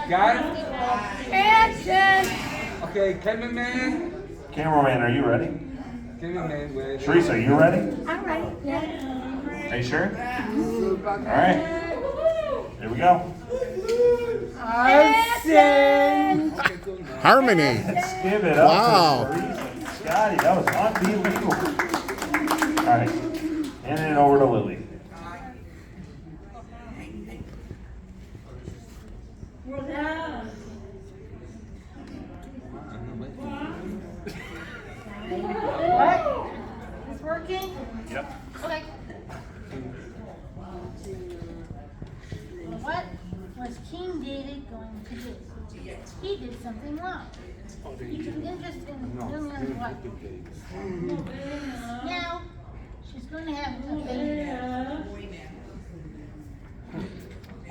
Guys? Action! Okay, cameraman. Cameraman, are you ready? Cameraman, wait. Teresa, are you ready? I'm ready. Yeah. Are you sure? All right. Here we go. Action! Harmony. Let's give it up Wow. to Teresa and Scotty. That was unbelievable. All right. Handing it over to Lily. What? It's working? Yep. Okay. What was King David going to do? He did something wrong. He took interest in young man's wife. Now, she's going to have a baby.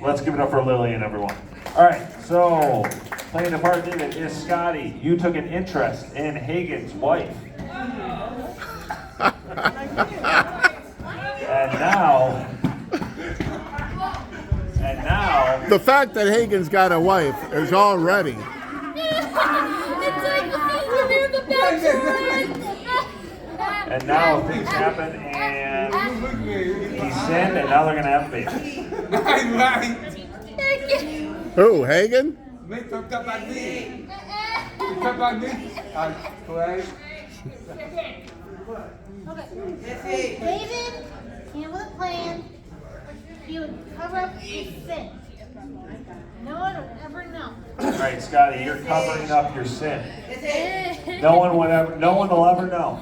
Let's give it up for Lily and everyone. All right, so playing the part of David is Scotty. You took an interest in Hagen's wife. And now, The fact that Hagen's got a wife is already. and now things happen and he sinned and now they're gonna have a baby. Right. Who, Hagen? Wait, talk about me. Talk about me. Play. Okay. David came with a plan. He would cover up his sin. No one would ever know. All right, Scotty, you're covering up your sin. No one will ever know.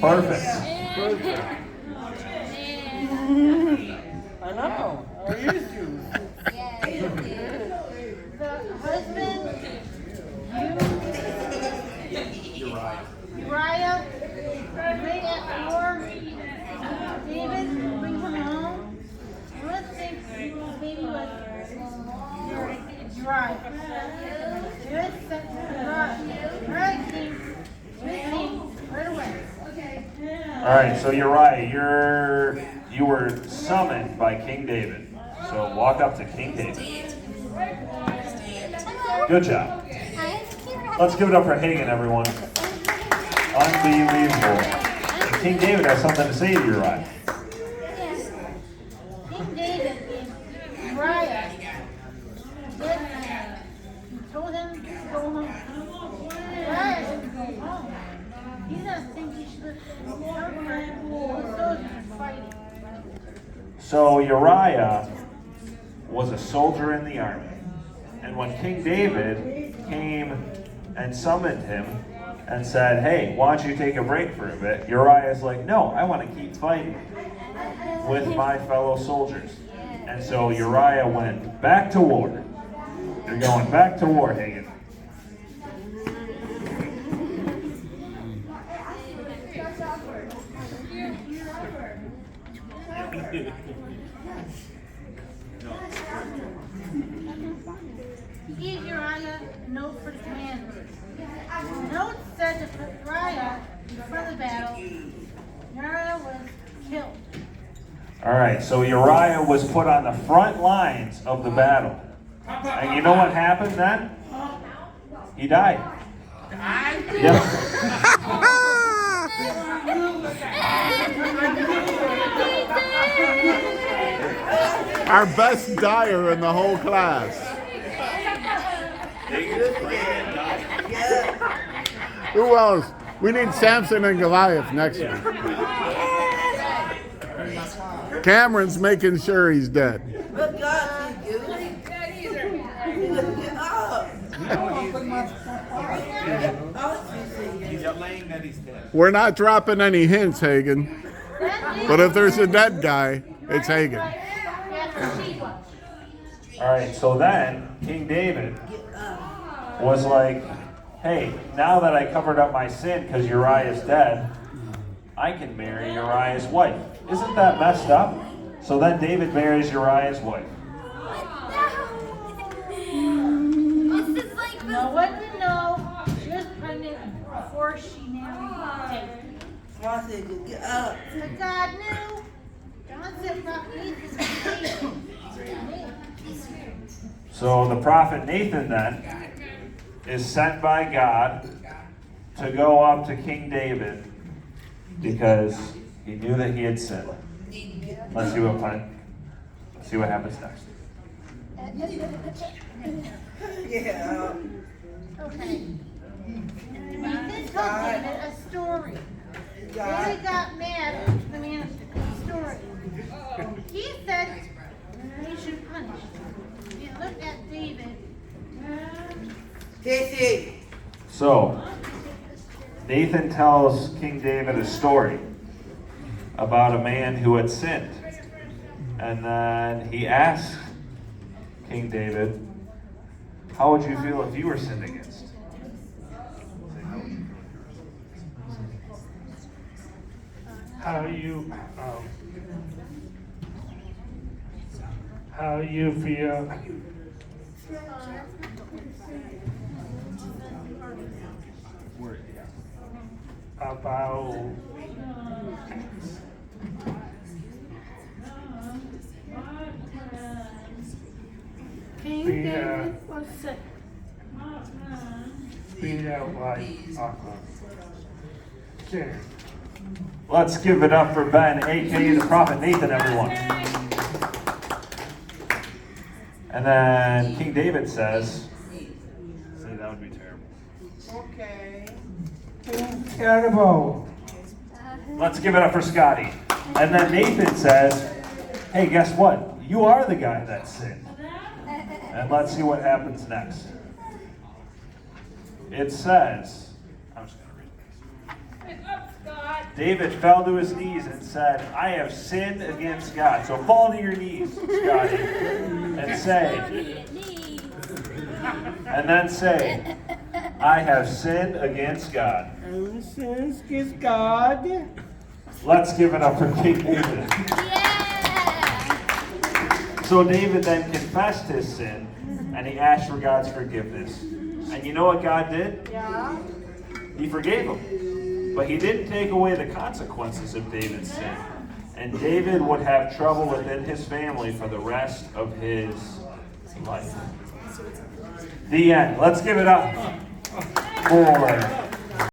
Perfect. I know. How are you? The husband, Uriah, right at war, David brings him home. And let's think the baby was Uriah. Good, Uriah came right away. All right, so Uriah, you were summoned by King David. So walk up to King David. Good job. Let's give it up for Hagen, everyone. Unbelievable. And King David has something to say to Uriah. King David gave Uriah good man. He told him to go home. Uriah didn't go home. He doesn't think he should have soldiers fighting. So Uriah was a soldier in the army. And when King David came and summoned him and said, hey, why don't you take a break for a bit? Uriah's like, no, I want to keep fighting with my fellow soldiers. And so Uriah went back to war. You're going back to war, Hagen. He gave Uriah a note for the commander. The note said to put Uriah in front of the battle. Uriah was killed. All right, so Uriah was put on the front lines of the battle. And you know what happened then? He died. Yep. Our best dyer in the whole class. Who else? We need Samson and Goliath next week. Cameron's making sure he's dead. Good God, you. We're not dropping any hints, Hagen. But if there's a dead guy, it's Hagen. All right, so then King David was like, hey, now that I covered up my sin because Uriah's dead, I can marry Uriah's wife. Isn't that messed up? So then David marries Uriah's wife. No one would know she was pregnant before she married David. I said, get up. But God knew. God said, So the prophet Nathan then is sent by God to go up to King David because he knew that he had sinned. Let's see what happens next. Yeah. Okay. Nathan told David a story. David got mad at the man of the story. He said he should punish him. He looked at David. Casey. So, Nathan tells King David a story about a man who had sinned. And then he asks King David, how would you feel if you were sinned against? How you feel about King being David was sick. sin? Let's give it up for Ben, a.k.a. the prophet Nathan, everyone. And then King David says, see, that would be terrible. Okay. Terrible. Let's give it up for Scotty. And then Nathan says, hey, guess what? You are the guy that sinned. And let's see what happens next. It says, I'm just going to read this. David fell to his knees and said, I have sinned against God. So fall to your knees, Scotty, and say, and then say, I have sinned against God. And since against God. Let's give it up for King David. So David then confessed his sin, and he asked for God's forgiveness. And you know what God did? Yeah. He forgave him. But he didn't take away the consequences of David's sin. And David would have trouble within his family for the rest of his life. The end. Let's give it up for